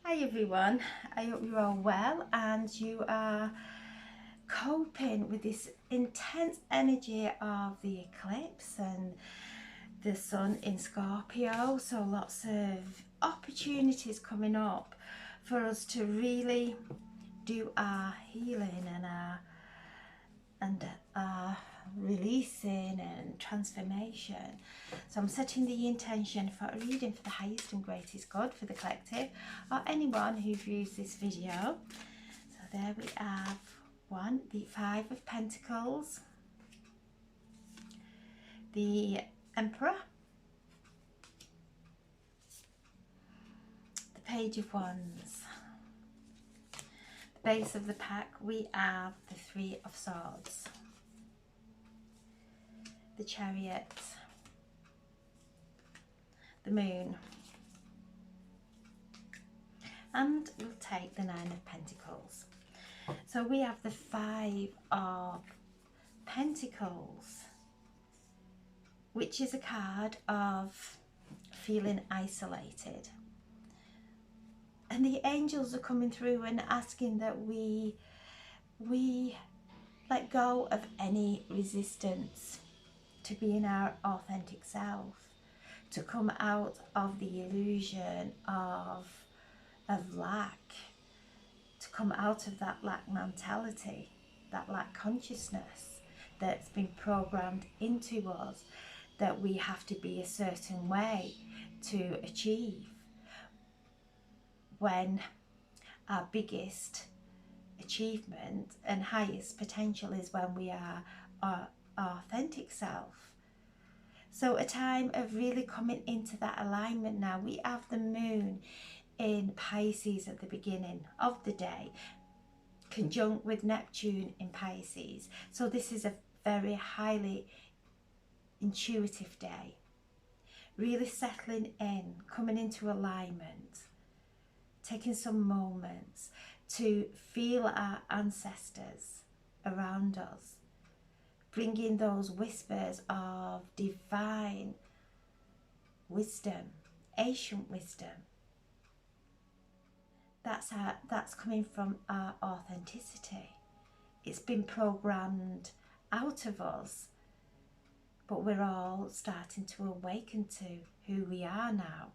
Hi everyone, I hope you're all well and you are coping with this intense energy of the eclipse and the sun in Scorpio. So lots of opportunities coming up for us to really do our healing and releasing and transformation. So I'm setting the intention for a reading for the highest and greatest good for the collective or anyone who views this video. So there we have the Five of Pentacles, the Emperor, the Page of Wands. The base of the pack we have the Three of Swords, the Chariot, the Moon, and we'll take the Nine of Pentacles. So we have the Five of Pentacles, which is a card of feeling isolated. And the angels are coming through and asking that we let go of any resistance to being our authentic self, to come out of the illusion of lack, to come out of that lack mentality, that lack consciousness that's been programmed into us, that we have to be a certain way to achieve, when our biggest achievement and highest potential is when we are our authentic self. So a time of really coming into that alignment now. We have the moon in Pisces at the beginning of the day, conjunct with Neptune in Pisces. So this is a very highly intuitive day. Really settling in, coming into alignment, taking some moments to feel our ancestors around us, bringing those whispers of divine wisdom, ancient wisdom. That's coming from our authenticity. It's been programmed out of us, but we're all starting to awaken to who we are now.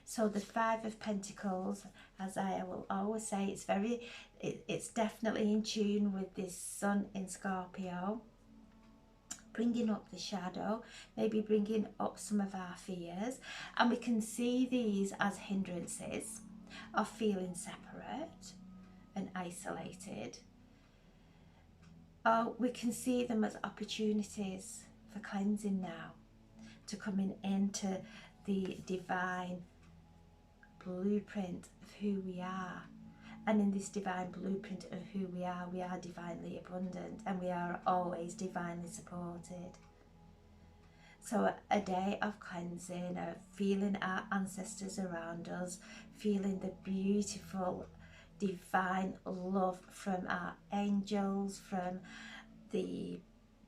So the Five of Pentacles, as I will always say, it's definitely in tune with this sun in Scorpio, bringing up the shadow, maybe bringing up some of our fears. And we can see these as hindrances of feeling separate and isolated. Or we can see them as opportunities for cleansing now, to coming into the divine blueprint of who we are. And in this divine blueprint of who we are divinely abundant, and we are always divinely supported. So a day of cleansing, of feeling our ancestors around us, feeling the beautiful divine love from our angels, from the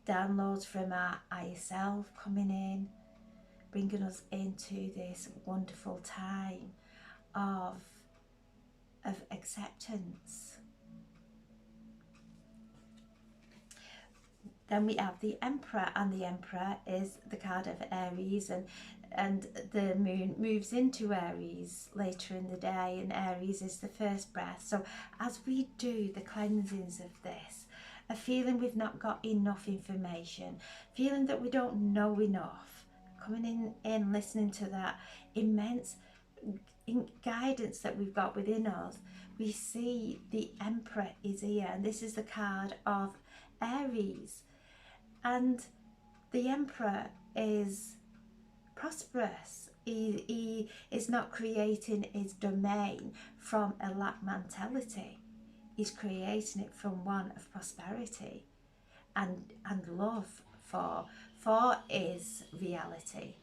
downloads from our higher self coming in, bringing us into this wonderful time of acceptance. Then we have the Emperor, and the Emperor is the card of Aries, and the moon moves into Aries later in the day, and Aries is the first breath. So as we do the cleansings of this, a feeling we've not got enough information, feeling that we don't know enough, coming in listening to that immense guidance that we've got within us, we see the Emperor is here, and this is the card of Aries. And the Emperor is prosperous. He is not creating his domain from a lack mentality. He's creating it from one of prosperity and love for his reality.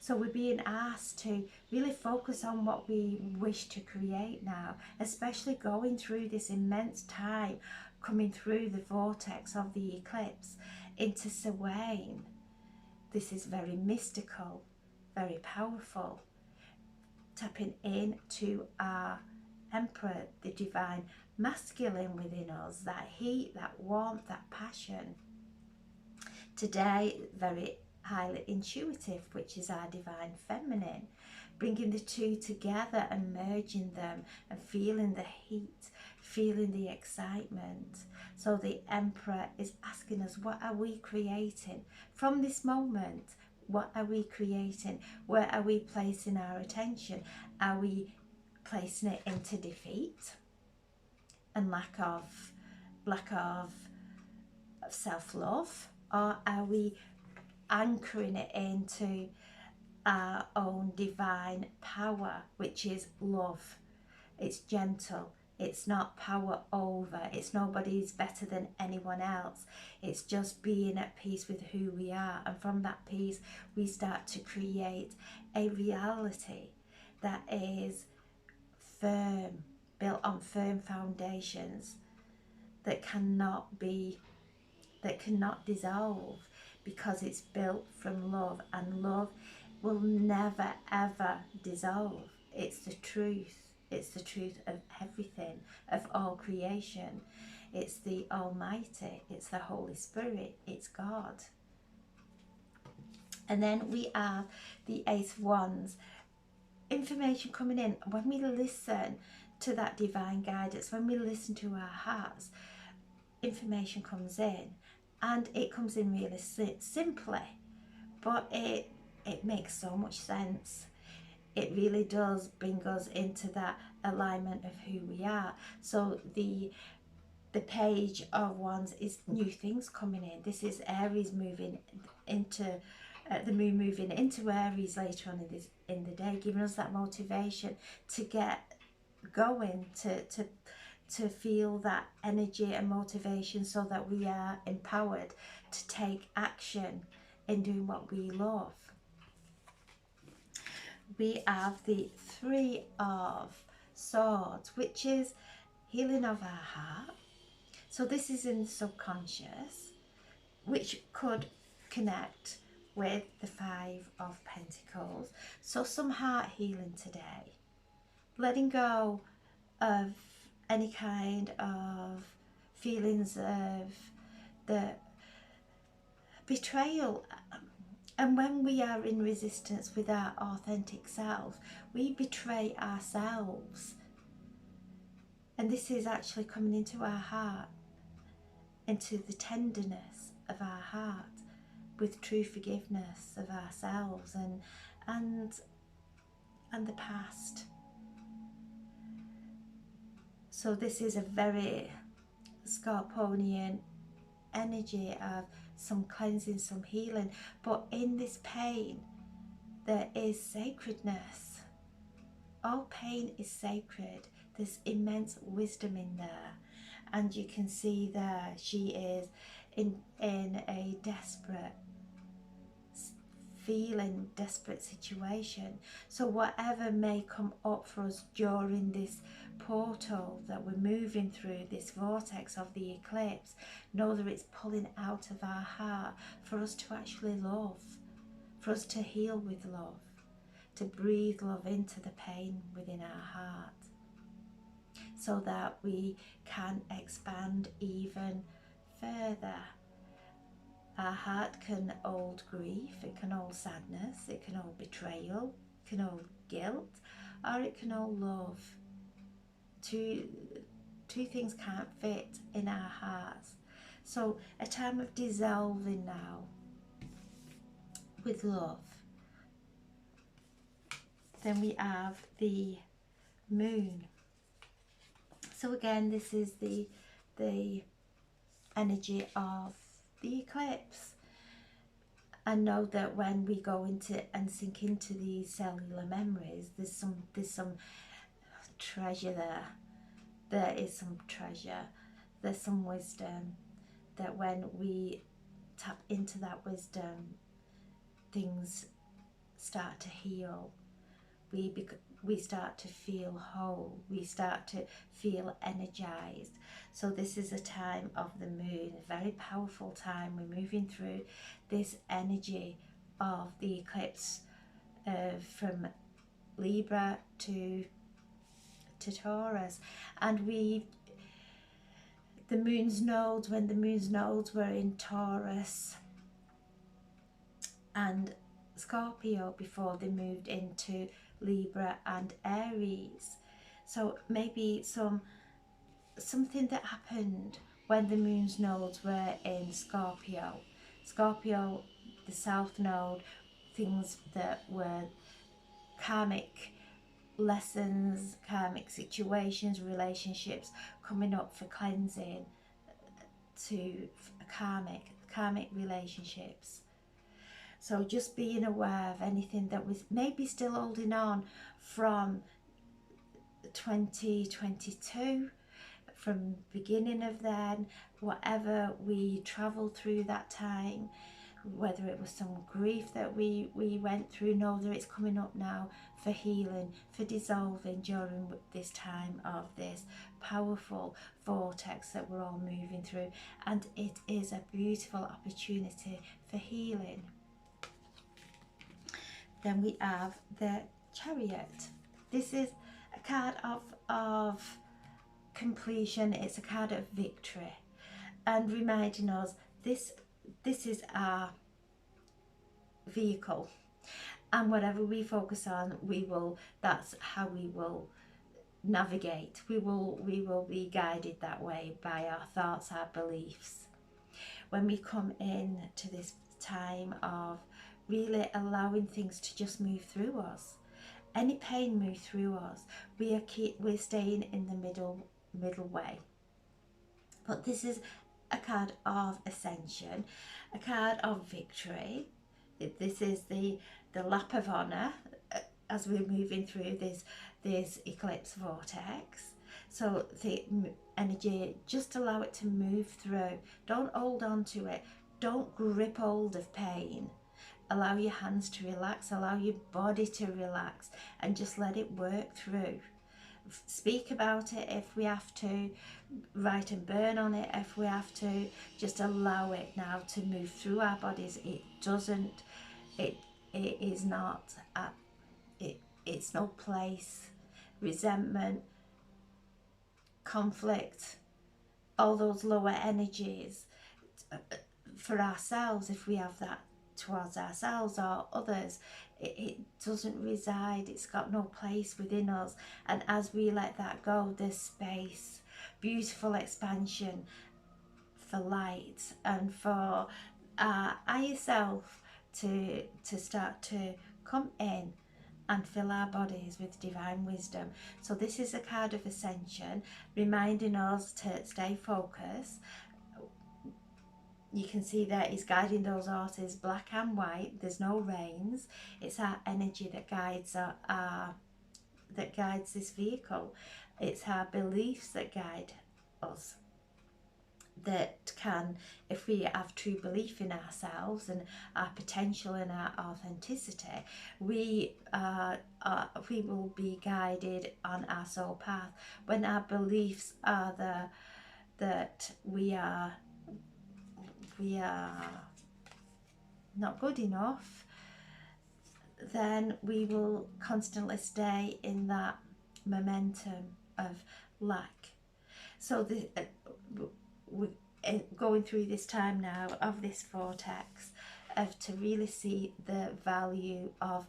So we're being asked to really focus on what we wish to create now, especially going through this immense time, coming through the vortex of the eclipse into Samhain. This is very mystical, very powerful. tapping into our Emperor, the divine masculine within us, that heat, that warmth, that passion. Today, very highly intuitive, which is our divine feminine, bringing the two together and merging them and feeling the heat, feeling the excitement. So the Emperor is asking us, what are we creating from this moment? What are we creating? Where are we placing our attention? Are we placing it into defeat and lack of self-love, or are we anchoring it into our own divine power, which is love? It's gentle, it's not power over, it's nobody's better than anyone else, it's just being at peace with who we are. And from that peace we start to create a reality that is firm, built on firm foundations, that cannot dissolve, because it's built from love, and love will never ever dissolve. It's the truth. It's the truth of everything, of all creation. It's the Almighty. It's the Holy Spirit. It's God. And then we have the Ace of Wands. Information coming in. When we listen to that divine guidance, when we listen to our hearts, information comes in, and it comes in really simply, but it makes so much sense. It really does bring us into that alignment of who we are. So the Page of Wands is new things coming in. This is Aries moving into the moon moving into Aries later on in the day, giving us that motivation to get going, to feel that energy and motivation, so that we are empowered to take action in doing what we love. We have the Three of Swords, which is healing of our heart. So this is in the subconscious, which could connect with the Five of Pentacles. So some heart healing today, letting go of any kind of feelings of the betrayal. And when we are in resistance with our authentic self, we betray ourselves. And this is actually coming into our heart, into the tenderness of our heart, with true forgiveness of ourselves and the past. So this is a very Scorpionian energy of some cleansing, some healing. But in this pain, there is sacredness. All pain is sacred. There's immense wisdom in there. And you can see there she is in a desperate feeling, desperate situation. So whatever may come up for us during this portal that we're moving through, this vortex of the eclipse, know that it's pulling out of our heart for us to actually love, for us to heal with love, to breathe love into the pain within our heart, so that we can expand even further. Our heart can hold grief, it can hold sadness, it can hold betrayal, it can hold guilt, or it can hold love. Two things can't fit in our hearts. So a time of dissolving now with love. Then we have the moon. So again, this is the energy of the eclipse. And know that when we go into and sink into these cellular memories, there's some treasure there. There is some treasure. There's some wisdom, that when we tap into that wisdom, things start to heal. We start to feel whole. We start to feel energized. So this is a time of the moon, a very powerful time. We're moving through this energy of the eclipse from Libra to Taurus, and the moon's nodes, when the moon's nodes were in Taurus and Scorpio before they moved into Libra and Aries. So maybe something that happened when the moon's nodes were in Scorpio. Scorpio, the south node, things that were karmic lessons, karmic situations, relationships coming up for cleansing, to karmic relationships. So just being aware of anything that was maybe still holding on from 2022, from beginning of then, whatever we travelled through that time, whether it was some grief that we went through, know that it's coming up now for healing, for dissolving during this time of this powerful vortex that we're all moving through. And it is a beautiful opportunity for healing. Then we have the Chariot. This is a card of completion. It's a card of victory, and reminding us this is our vehicle, and whatever we focus on, that's how we will navigate. We will be guided that way by our thoughts, our beliefs. When we come in to this time of really allowing things to just move through us, any pain move through us, we're staying in the middle way. But this is a card of ascension, a card of victory. This is the lap of honour as we're moving through this eclipse vortex. So the energy, just allow it to move through. Don't hold on to it. Don't grip hold of pain. Allow your hands to relax, allow your body to relax, and just let it work through. Speak about it if we have to, write and burn on it if we have to. Just allow it now to move through our bodies. It's no place. Resentment, conflict, all those lower energies for ourselves, if we have that towards ourselves or others, it doesn't reside. It's got no place within us. And as we let that go, there's space, beautiful expansion for light, and for our higher self to start to come in and fill our bodies with divine wisdom. So this is a card of ascension, reminding us to stay focused. You can see that he's guiding those horses black and white. There's no reins. It's our energy that guides this vehicle. It's our beliefs that guide us. That can, if we have true belief in ourselves and our potential and our authenticity, we will be guided on our soul path. When our beliefs are that we are not good enough, then we will constantly stay in that momentum of lack. So we're going through this time now of this vortex to really see the value of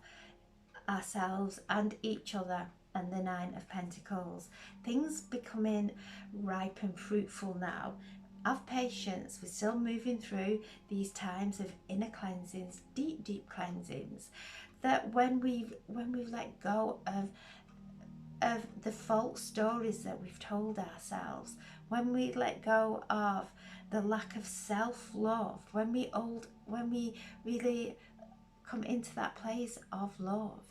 ourselves and each other, and the Nine of Pentacles. Things becoming ripe and fruitful now. Have patience. We're still moving through these times of inner cleansings, deep cleansings. That when we've let go of the false stories that we've told ourselves, when we let go of the lack of self-love, when we really come into that place of love,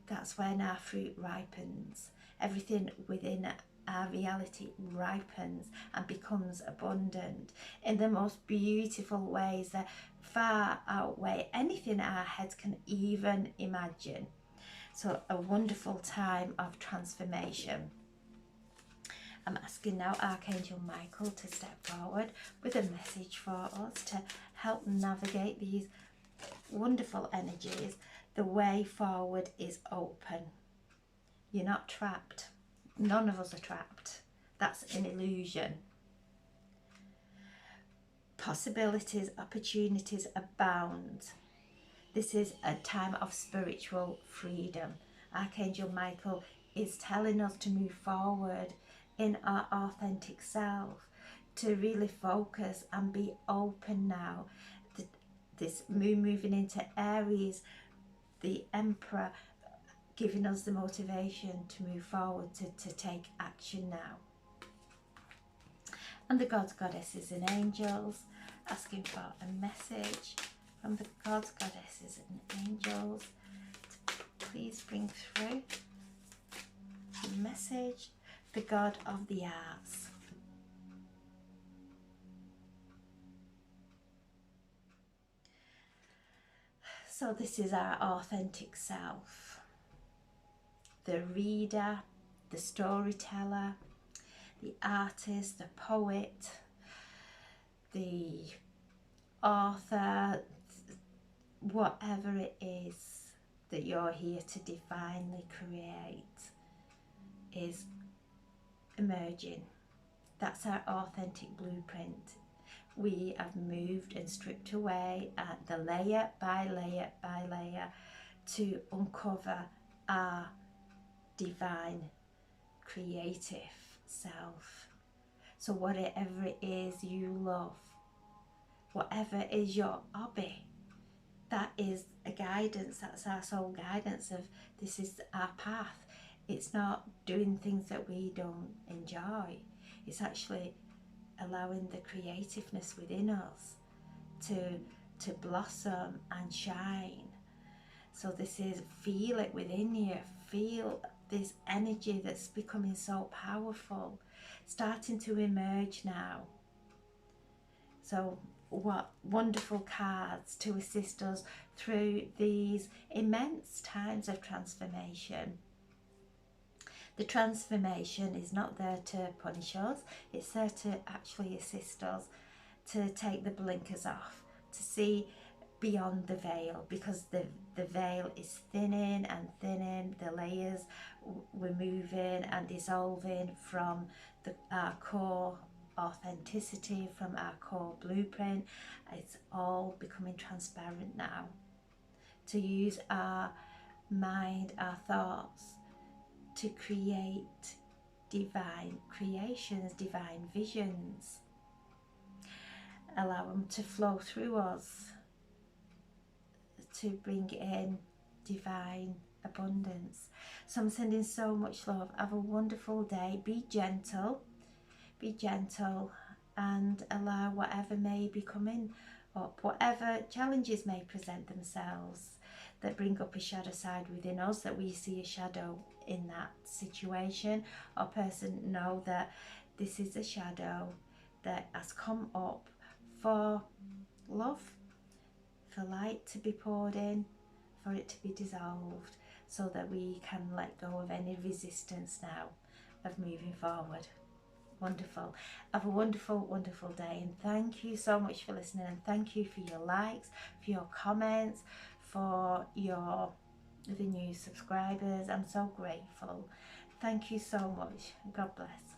that's when our fruit ripens. Everything within our reality ripens and becomes abundant in the most beautiful ways that far outweigh anything our heads can even imagine. So a wonderful time of transformation. I'm asking now Archangel Michael to step forward with a message for us to help navigate these wonderful energies The way forward is open. You're not trapped. None of us are trapped. That's an illusion. Possibilities, opportunities abound. This is a time of spiritual freedom. Archangel Michael is telling us to move forward in our authentic self, to really focus and be open now. This moon moving into Aries, the Emperor, giving us the motivation to move forward, to take action now. And the gods, goddesses and angels asking for a message from the gods, goddesses and angels to please bring through the message. The God of the arts. So this is our authentic self. The reader, the storyteller, the artist, the poet, the author, whatever it is that you're here to divinely create is emerging. That's our authentic blueprint. We have moved and stripped away the layer by layer by layer to uncover our divine creative self. So whatever it is you love, whatever is your hobby, that is a guidance. That's our soul guidance of this is our path. It's not doing things that we don't enjoy. It's actually allowing the creativeness within us to blossom and shine. So this is, feel it within you. Feel this energy that's becoming so powerful, starting to emerge now. So what wonderful cards to assist us through these immense times of transformation. The transformation is not there to punish us, it's there to actually assist us to take the blinkers off, to see beyond the veil, because the veil is thinning and thinning, the layers we're moving and dissolving from our core authenticity, from our core blueprint. It's all becoming transparent now. To use our mind, our thoughts, to create divine creations, divine visions. Allow them to flow through us, to bring in divine abundance. So I'm sending so much love. Have a wonderful day. Be gentle, and allow whatever may be coming up, whatever challenges may present themselves that bring up a shadow side within us, that we see a shadow in that situation or person, know that this is a shadow that has come up for love, for light to be poured in, for it to be dissolved, so that we can let go of any resistance now of moving forward. Wonderful. Have a wonderful, wonderful day, and thank you so much for listening, and thank you for your likes, for your comments, for the new subscribers. I'm so grateful. Thank you so much. God bless.